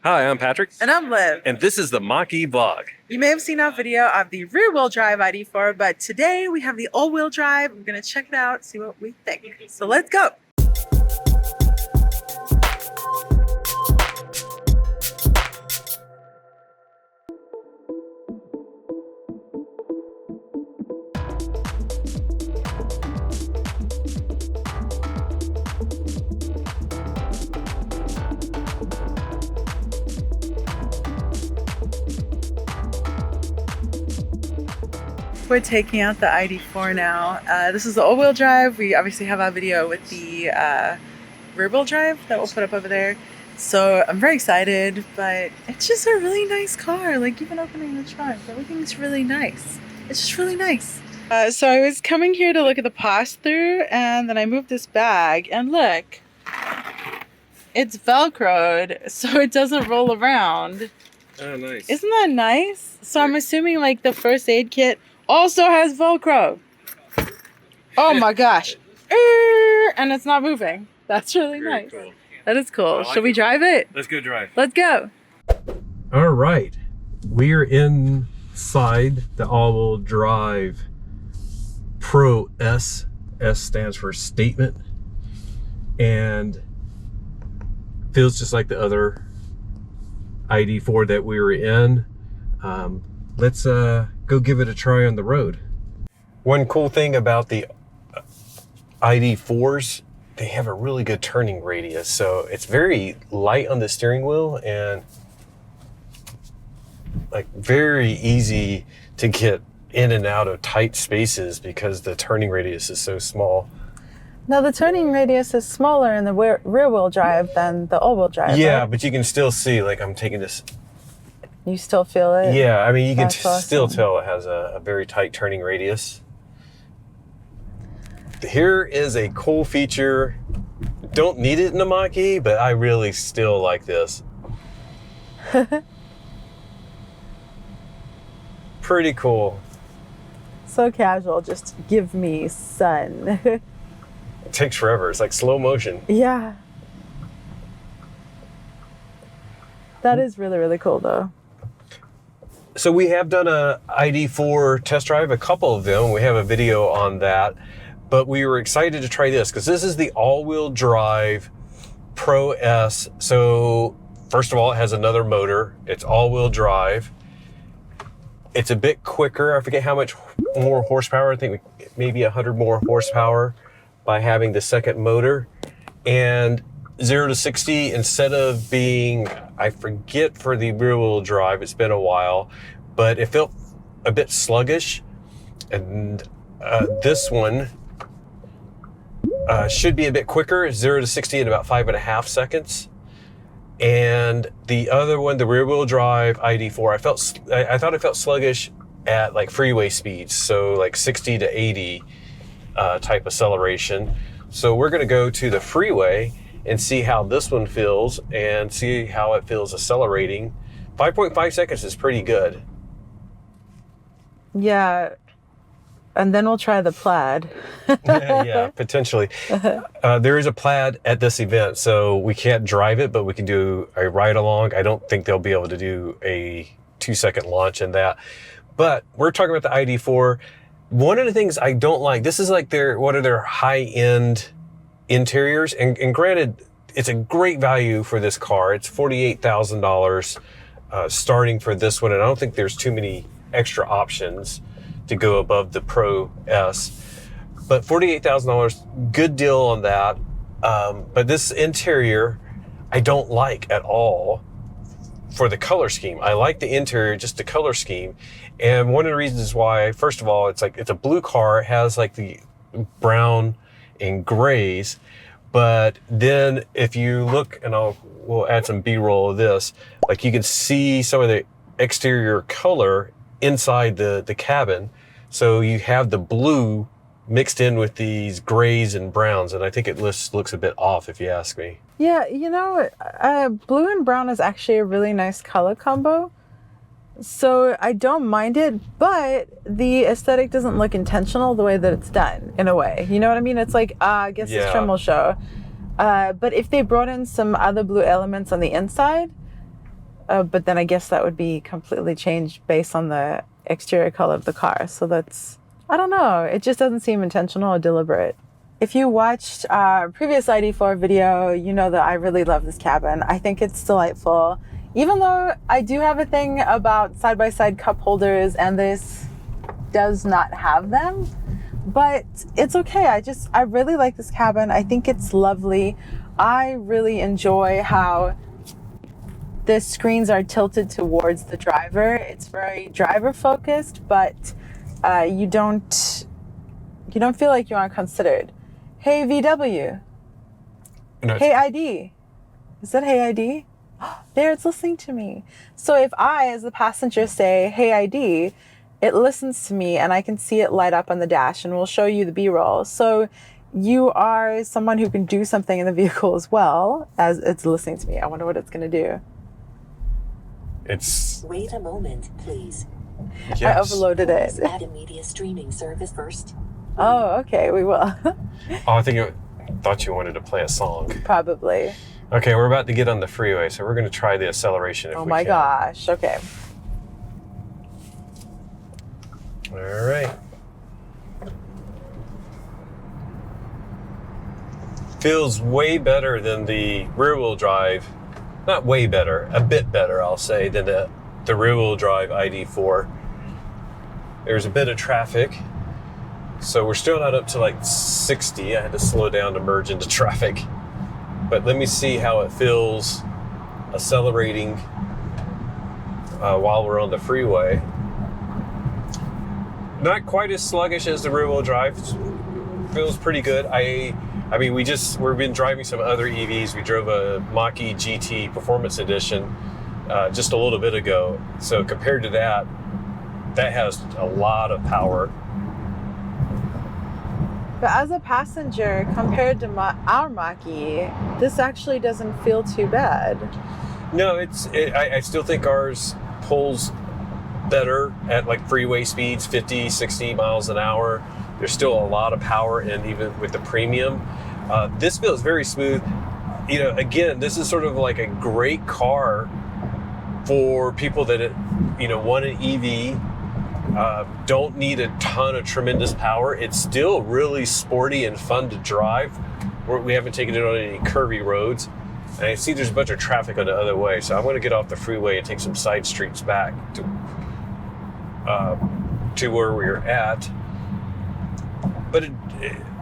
Hi, I'm Patrick. And I'm Liv. And this is the Mach-E vlog. You may have seen our video of the rear-wheel drive ID.4, but today we have the all-wheel drive. We're going to check it out, see what we think. So let's go. We're taking out the ID.4 now. This is the all-wheel drive. We obviously have our video with the rear-wheel drive that we'll put up over there. So I'm very excited, but it's just a really nice car. Like, even opening the trunk, everything's really nice. It's just really nice. So I was coming here to look at the pass-through, and then I moved this bag, and look, it's Velcroed, so it doesn't roll around. Oh, nice. Isn't that nice? So I'm assuming like the first aid kit also has Velcro. Oh my gosh. And it's not moving. That's really Very nice. cool. That is cool. Like Should we drive it? Let's go drive. Let's go. All right. We are inside the all-wheel drive Pro S. S stands for statement. And feels just like the other ID.4 that we were in. Let's go give it a try on the road. One cool thing about the ID.4s, they have a really good turning radius, so it's very light on the steering wheel and like very easy to get in and out of tight spaces because the turning radius is so small. Now the turning radius is smaller in the rear-wheel drive than the all-wheel drive. Yeah, right? but you can still see, like I'm taking this. You still feel it? Yeah, I mean, you can That's still awesome. tell it has a very tight turning radius. Here is a cool feature. Don't need it in a Mach-E, but I really still like this. Pretty cool. So casual, just give me sun. It takes forever. It's like slow motion. Yeah. That is really, really cool though. So we have done a ID.4 test drive, a couple of them. We have a video on that, but we were excited to try this because this is the all-wheel drive Pro S. So first of all, it has another motor. It's all-wheel drive. It's a bit quicker. I forget how much more horsepower. I think maybe 100 more horsepower by having the second motor. And 0 to 60, instead of being, I forget for the rear wheel drive, it's been a while, but it felt a bit sluggish. And this one should be a bit quicker, 0 to 60 in about 5.5 seconds. And the other one, the rear wheel drive ID.4, I thought it felt sluggish at like freeway speeds. So like 60 to 80 type acceleration. So we're gonna go to the freeway and see how this one feels and see how it feels accelerating. 5.5 seconds is pretty good. Yeah. And then we'll try the plaid. Yeah, potentially. There is a plaid at this event, so we can't drive it, but we can do a ride along. I don't think they'll be able to do a 2-second launch in that. But we're talking about the ID.4. One of the things I don't like, this is like one of their high-end interiors, and granted, it's a great value for this car. It's $48,000 starting for this one, and I don't think there's too many extra options to go above the Pro S. But $48,000, good deal on that. But this interior, I don't like at all for the color scheme. I like the interior, just the color scheme. And one of the reasons why, first of all, it's a blue car. It has like the brown and grays. But then if you look, and we'll add some B-roll of this, like you can see some of the exterior color inside the cabin. So you have the blue mixed in with these grays and browns, and I think it looks a bit off if you ask me. Yeah, you know, blue and brown is actually a really nice color combo. So I don't mind it, but the aesthetic doesn't look intentional the way that it's done, in a way. You know what I mean? It's like, I guess it's Trimble show. But if they brought in some other blue elements on the inside, But then I guess that would be completely changed based on the exterior color of the car. So that's, I don't know. It just doesn't seem intentional or deliberate. If you watched our previous ID.4 video, you know that I really love this cabin. I think it's delightful. Even though I do have a thing about side-by-side cup holders, and this does not have them, but it's okay. I really like this cabin. I think it's lovely. I really enjoy how the screens are tilted towards the driver. It's very driver focused, but you don't feel like you aren't considered. Hey VW. No, Hey ID. Is that Hey ID? There, it's listening to me. So if I, as the passenger, say Hey ID, it listens to me and I can see it light up on the dash, and we'll show you the B-roll. So you are someone who can do something in the vehicle as well as it's listening to me. I wonder what it's going to do. Wait a moment, please. Yes. I overloaded it. Please add a media streaming service first. Oh, okay, we will. Oh, thought you wanted to play a song. Probably. Okay, we're about to get on the freeway, so we're going to try the acceleration if we can. Oh my gosh, okay. All right. Feels way better than the rear-wheel drive. Not way better, a bit better, I'll say, than the rear-wheel drive ID.4. There's a bit of traffic, so we're still not up to like 60. I had to slow down to merge into traffic. But let me see how it feels accelerating while we're on the freeway. Not quite as sluggish as the rear-wheel drive. Feels pretty good. I mean, we've been driving some other EVs. We drove a Mach-E GT Performance Edition just a little bit ago. So compared to that has a lot of power. But as a passenger, compared to our Mach-E, this actually doesn't feel too bad. No, I still think ours pulls better at like freeway speeds, 50, 60 miles an hour. There's still a lot of power, and even with the premium, this feels very smooth. You know, again, this is sort of like a great car for people that, want an EV, don't need a ton of tremendous power. It's still really sporty and fun to drive. We haven't taken it on any curvy roads. And I see there's a bunch of traffic on the other way, so I'm going to get off the freeway and take some side streets back to where we're at. But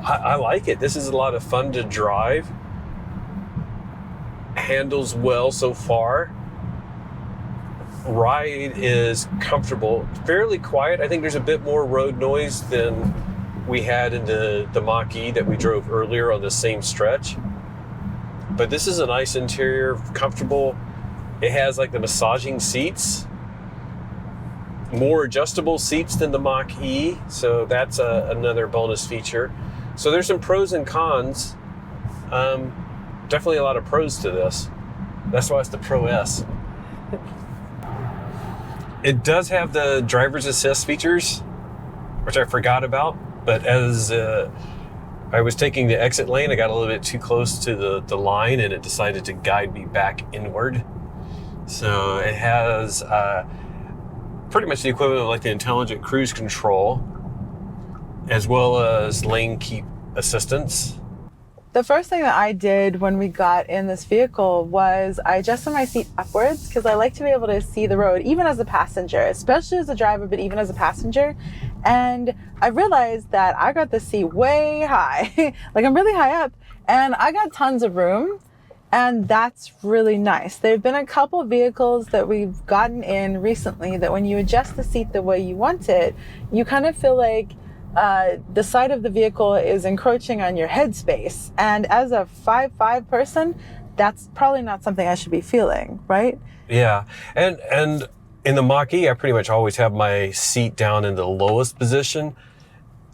I like it. This is a lot of fun to drive. Handles well so far. Ride is comfortable, fairly quiet. I think there's a bit more road noise than we had in the Mach-E that we drove earlier on the same stretch. But this is a nice interior, comfortable. It has like the massaging seats, more adjustable seats than the Mach-E, so that's another bonus feature. So there's some pros and cons. Definitely a lot of pros to this. That's why it's the Pro S. It does have the driver's assist features, which I forgot about, but as I was taking the exit lane, I got a little bit too close to the line, and it decided to guide me back inward. So it has pretty much the equivalent of like the intelligent cruise control, as well as lane keep assistance. The first thing that I did when we got in this vehicle was I adjusted my seat upwards because I like to be able to see the road, even as a passenger, especially as a driver, but even as a passenger. And I realized that I got the seat way high, like I'm really high up, and I got tons of room. And that's really nice. There have been a couple of vehicles that we've gotten in recently that when you adjust the seat the way you want it, you kind of feel like the side of the vehicle is encroaching on your headspace. And as a 5'5" person, that's probably not something I should be feeling, right? Yeah, and in the Mach-E, I pretty much always have my seat down in the lowest position.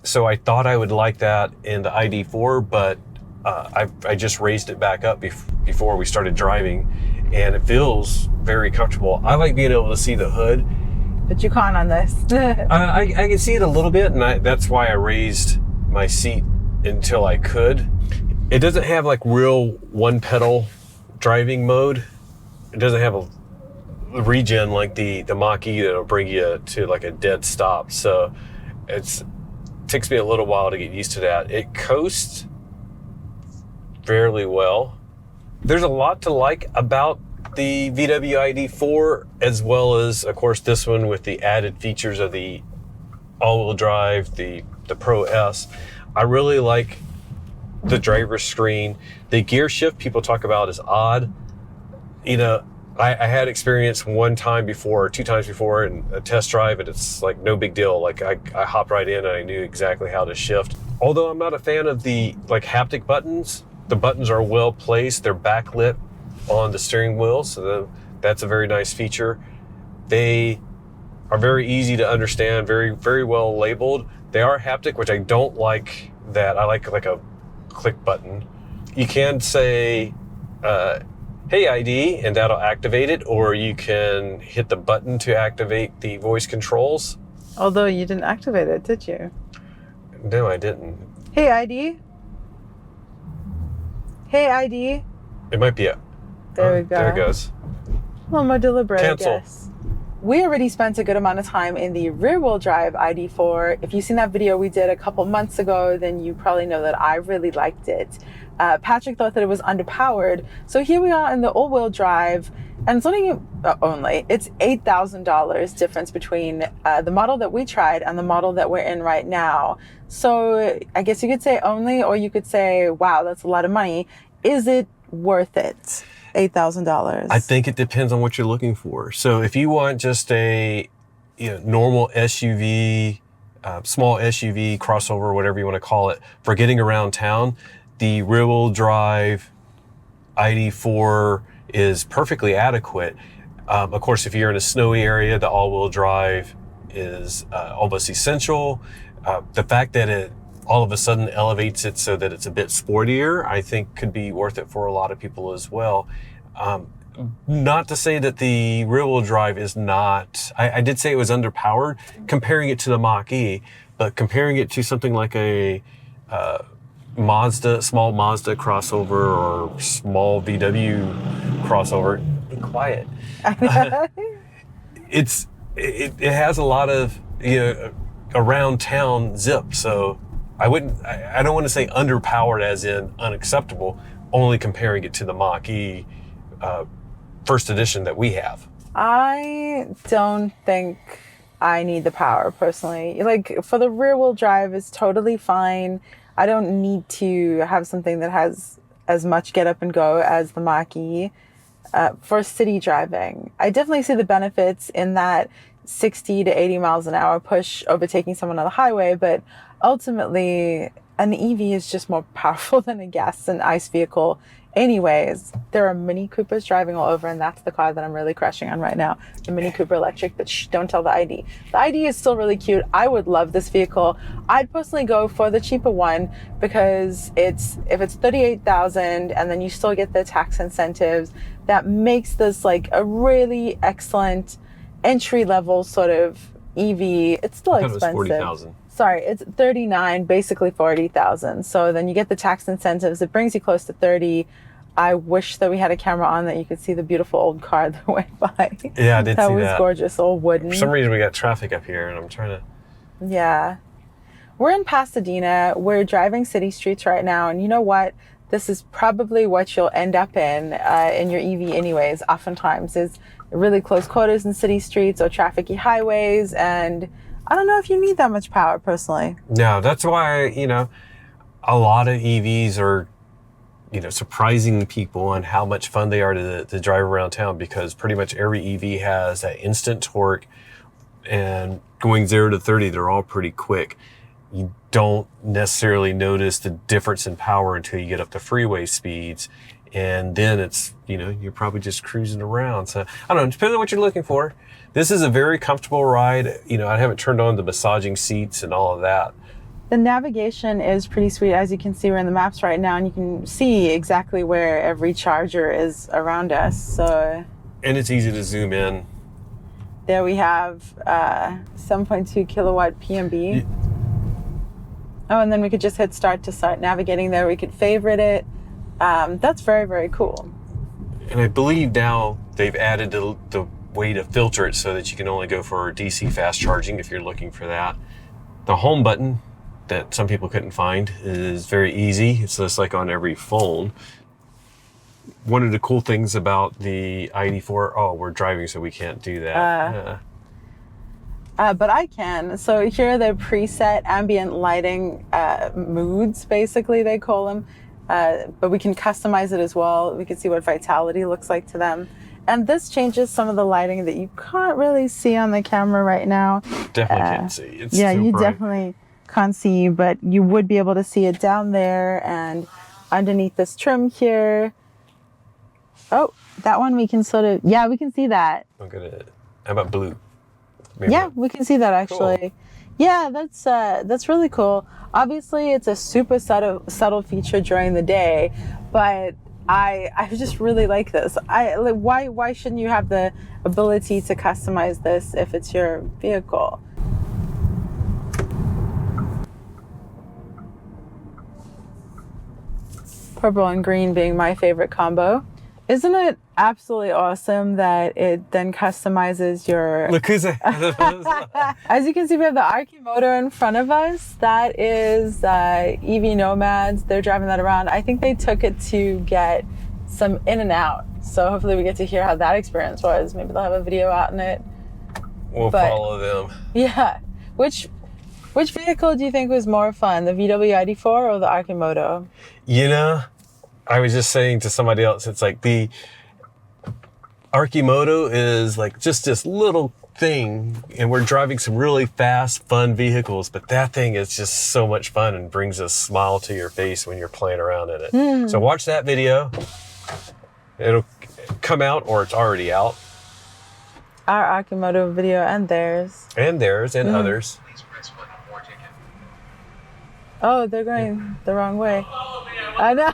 So I thought I would like that in the ID.4, but I just raised it back up before we started driving, and it feels very comfortable. I like being able to see the hood. But you can't on this. I can see it a little bit, and that's why I raised my seat until I could. It doesn't have like real one pedal driving mode. It doesn't have regen like the Mach-E that'll bring you to like a dead stop. So it takes me a little while to get used to that. It coasts fairly well. There's a lot to like about the VW ID.4, as well as, of course, this one with the added features of the all-wheel drive, the Pro S. I really like the driver's screen. The gear shift people talk about is odd. You know, I had experience one time before, or 2 times before in a test drive, and it's like no big deal. Like I hopped right in and I knew exactly how to shift. Although I'm not a fan of the like haptic buttons, the buttons are well placed. They're backlit on the steering wheel, so that's a very nice feature. They are very easy to understand, very, very well labeled. They are haptic, which I don't like that. I like a click button. You can say, hey ID, and that'll activate it, or you can hit the button to activate the voice controls. Although you didn't activate it, did you? No, I didn't. Hey ID. Hey ID. It might be There we go. There it goes. A little more deliberate, Cancel. I guess. We already spent a good amount of time in the rear-wheel drive ID.4. If you've seen that video we did a couple months ago, then you probably know that I really liked it. Patrick thought that it was underpowered. So here we are in the all-wheel drive, and it's it's $8,000 difference between the model that we tried and the model that we're in right now. So I guess you could say only, or you could say, wow, that's a lot of money. Is it worth it? $8,000. I think it depends on what you're looking for. So if you want just a normal SUV, small SUV, crossover, whatever you want to call it, for getting around town, the rear-wheel drive ID.4 is perfectly adequate. Of course, if you're in a snowy area, the all-wheel drive is almost essential. The fact that it all of a sudden elevates it so that it's a bit sportier, I think could be worth it for a lot of people as well. Not to say that the rear-wheel drive is not, I did say it was underpowered, comparing it to the Mach-E, but comparing it to something like a small Mazda crossover or small VW crossover, be quiet. It has a lot of around town zip, so I don't want to say underpowered as in unacceptable, only comparing it to the Mach-E first edition that we have. I don't think I need the power personally. Like for the rear wheel drive is totally fine. I don't need to have something that has as much get up and go as the Mach-E. For city driving, I definitely see the benefits in that 60 to 80 miles an hour push overtaking someone on the highway, but ultimately an EV is just more powerful than a gas and ICE vehicle anyways. There are Mini Coopers driving all over, and that's the car that I'm really crushing on right now, the Mini Cooper electric, but shh, don't tell the ID. The ID is still really cute. I would love this vehicle. I'd personally go for the cheaper one because if it's $38,000 and then you still get the tax incentives, that makes this like a really excellent entry-level sort of EV. It's still expensive. It was $40,000. Sorry, it's $39,000, basically $40,000. So then you get the tax incentives. It brings you close to $30,000. I wish that we had a camera on that you could see the beautiful old car that went by. Yeah, I did see that. That was gorgeous, all wooden. For some reason, we got traffic up here, and I'm trying to... Yeah. We're in Pasadena. We're driving city streets right now, and you know what? This is probably what you'll end up in your EV anyways, oftentimes, is really close quarters in city streets or trafficy highways, and I don't know if you need that much power personally. No, that's why, a lot of EVs are, surprising people on how much fun they are to drive around town, because pretty much every EV has that instant torque, and going 0 to 30, they're all pretty quick. You don't necessarily notice the difference in power until you get up to freeway speeds. And then it's, you're probably just cruising around. So I don't know, depending on what you're looking for. This is a very comfortable ride. I haven't turned on the massaging seats and all of that. The navigation is pretty sweet. As you can see, we're in the maps right now, and you can see exactly where every charger is around us. So, and it's easy to zoom in. There we have 7.2 kilowatt PMB. Oh, and then we could just hit start to start navigating there. We could favorite it. That's very, very cool. And I believe now they've added the way to filter it so that you can only go for DC fast charging if you're looking for that. The home button that some people couldn't find is very easy. It's just like on every phone. One of the cool things about the ID.4, oh, we're driving, so we can't do that. But I can. So here are the preset ambient lighting moods, basically they call them. But we can customize it as well. We can see what vitality looks like to them. And this changes some of the lighting that you can't really see on the camera right now. Definitely can't see. It's yeah, too you bright. definitely can't see, but you would be able to see it down there and underneath this trim here. Oh, that one we can sort of, yeah, we can see that. I'm good at it. How about blue? Maybe Yeah, not. we can see that actually. Cool. Yeah, that's really cool. Obviously, it's a super subtle feature during the day, but I just really like this. Why shouldn't you have the ability to customize this if it's your vehicle? Purple and green being my favorite combo. Isn't it absolutely awesome that it then customizes your... Look who's a... As you can see, we have the RWD motor in front of us. That is EV Nomads. They're driving that around. I think they took it to get some in and out. So hopefully we get to hear how that experience was. Maybe they'll have a video out in it. We'll follow them. Yeah. Which vehicle do you think was more fun, the VW ID.4 or the RWD motor? You know, I was just saying to somebody else, it's like the Arkimoto is like just this little thing, and we're driving some really fast, fun vehicles, but that thing is just so much fun and brings a smile to your face when you're playing around in it. So watch that video. It'll come out, or it's already out. Our Arkimoto video and theirs. And theirs and others. Oh, they're going the wrong way. I know.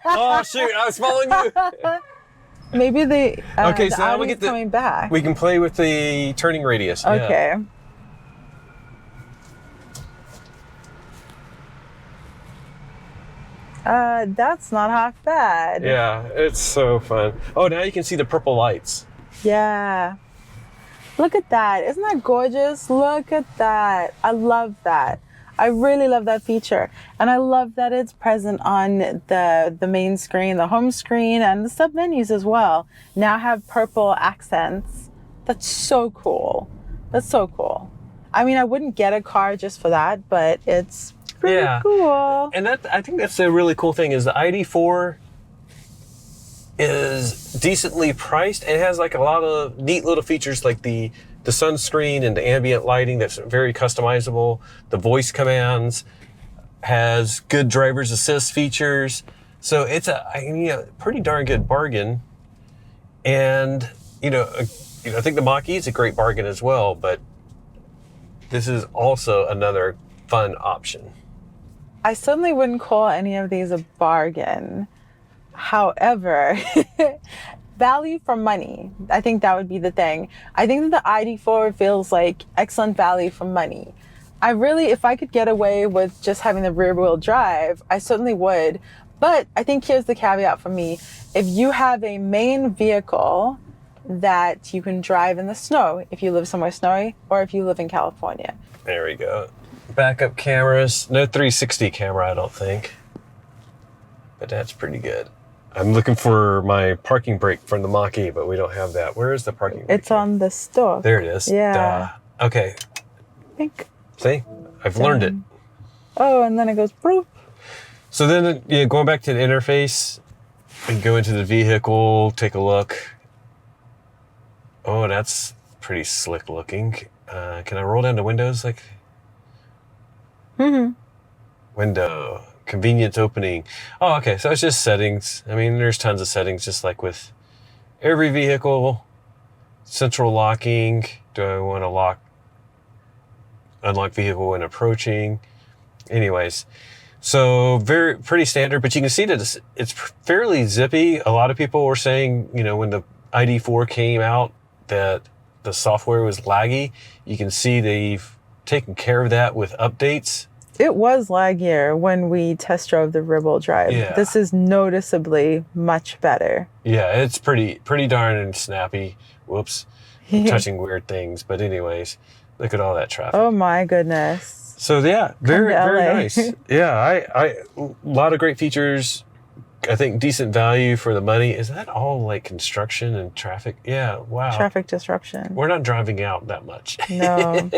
Oh shoot, I was following you. Maybe they. Okay, the so now we Audi's get the coming back. We can play with the turning radius. Yeah. Okay. That's not half bad. Yeah, it's so fun. Oh, now you can see the purple lights. Yeah. Look at that. Isn't that gorgeous? Look at that. I love that. I really love that feature. And I love that it's present on the main screen, the home screen, and the sub menus as well. Now have purple accents. That's so cool. That's so cool. I mean, I wouldn't get a car just for that, but it's pretty cool. And that, I think that's a really cool thing, is the ID.4 is decently priced. It has like a lot of neat little features like the sunscreen and the ambient lighting that's very customizable. The voice commands, has good driver's assist features. So it's a pretty darn good bargain. And I think the Mach-E is a great bargain as well, but this is also another fun option. I certainly wouldn't call any of these a bargain. However, value for money, I think that would be the thing. I think that the ID.4 feels like excellent value for money. If I could get away with just having the rear wheel drive, I certainly would. But I think here's the caveat for me. If you have a main vehicle that you can drive in the snow, if you live somewhere snowy, or if you live in California. There we go. Backup cameras. No 360 camera, I don't think. But that's pretty good. I'm looking for my parking brake from the Mach-E, but we don't have that. Where is the parking brake? It's on the store. There it is. Yeah. Duh. Okay. I think. See? I've learned it. Oh, and then it goes boop. So then, going back to the interface, and go into the vehicle, take a look. Oh, that's pretty slick looking. Can I roll down the windows? Window. Convenience opening. Oh, okay. So it's just settings. I mean, there's tons of settings, just like with every vehicle. Central locking. Do I want to unlock vehicle when approaching? Anyways, so pretty standard, but you can see that it's fairly zippy. A lot of people were saying, when the ID.4 came out, that the software was laggy. You can see they've taken care of that with updates. it was laggier when we test drove the rear-wheel drive. Yeah. This is noticeably much better. Yeah, it's pretty darn snappy. Whoops. I'm touching weird things. But anyways, look at all that traffic. Oh my goodness. So yeah, very to LA. nice. Yeah, I a lot of great features. I think decent value for the money. Is that all like construction and traffic? Yeah, wow. Traffic disruption. We're not driving out that much. No.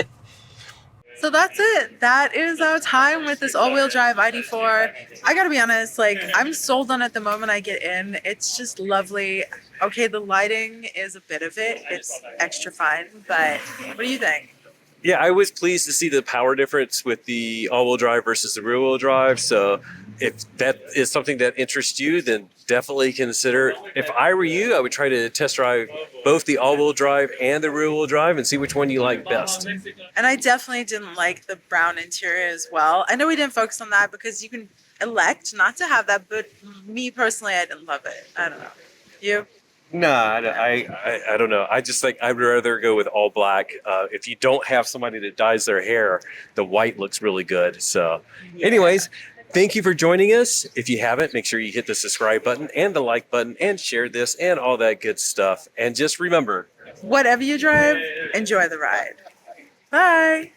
So that's it. That is our time with this all-wheel drive ID.4. I gotta be honest, like, I'm sold on it the moment I get in. It's just lovely. Okay, the lighting is a bit of it. It's extra fun, but what do you think? Yeah, I was pleased to see the power difference with the all-wheel drive versus the rear-wheel drive. So if that is something that interests you, then definitely consider. If I were you, I would try to test drive both the all-wheel drive and the rear-wheel drive and see which one you like best. And I definitely didn't like the brown interior as well. I know we didn't focus on that because you can elect not to have that, but me personally, I didn't love it. I don't know. You? No, I don't know. I just think I'd rather go with all black. If you don't have somebody that dyes their hair, the white looks really good. So anyways, thank you for joining us. If you haven't, make sure you hit the subscribe button and the like button and share this and all that good stuff. And just remember, whatever you drive, enjoy the ride. Bye.